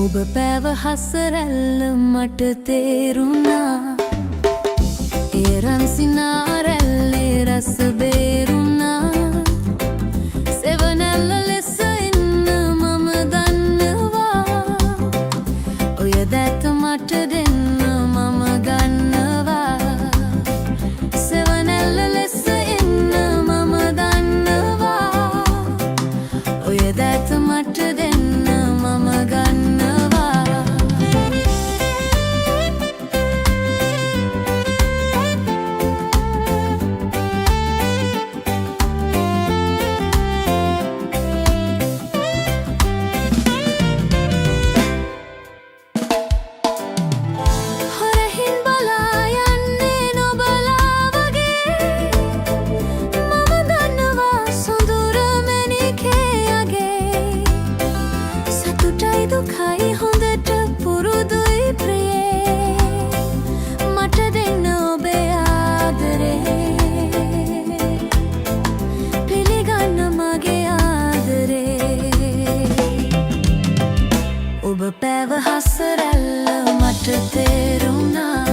ඔබ පැව හසරැල්ල මට තේරුණා ඒ රන්සිනාරැල්ලේ රස බේරුණා සෙවනැල්ල ලෙස ඉන්න මම දන්නවා ඔය දැත මට දෙන්න මම ගන්නවා සෙවනැල්ල ලෙස ඉන්න මම දන්නවා ඔය දැත මට දෙන්න මම ගන්නවා දුකයි හොඳට පුරුදුයි ප්‍රියේ මට දෙන්න ඔබේ ආදරේ පිළිගන්න මගේ ආදරේ ඔබ පැව හසරැල්ල මට තේරුණා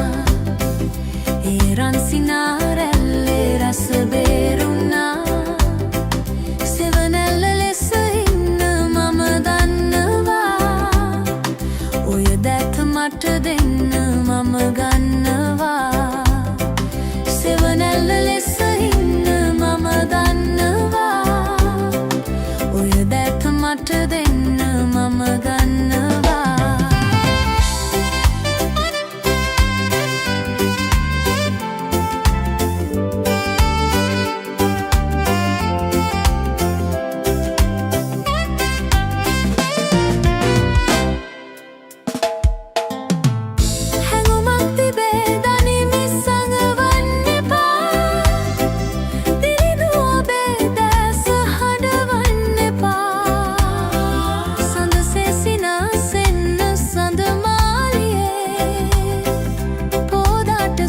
ඒ රන්සිනාරැල්ලේ රස බේරුණා සෙවනැල්ල ලෙස ඉන්න මම මට දෙන්න මම ගන්නවා සෙවනැල්ල ලෙස ඉන්න මම දන්නවා ඔය දැත මට දෙන්න මම ගන්නවා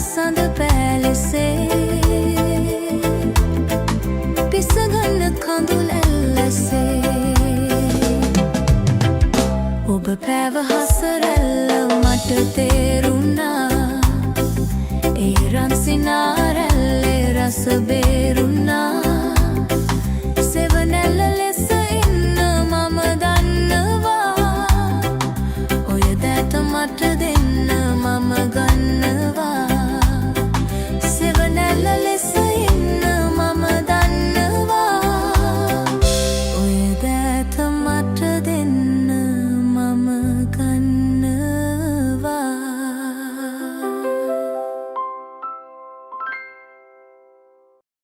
සඳ පැලසේ පිසගන්න කඳුලැල්ලසේ ඔබ පැව හසරැල්ල මට තේරුණා ඒ රන්සිනාරැල්ලේ රස බේරුණා සෙවනැල්ල ලෙස ඉන්න මම දන්නවා ඔය දැත මට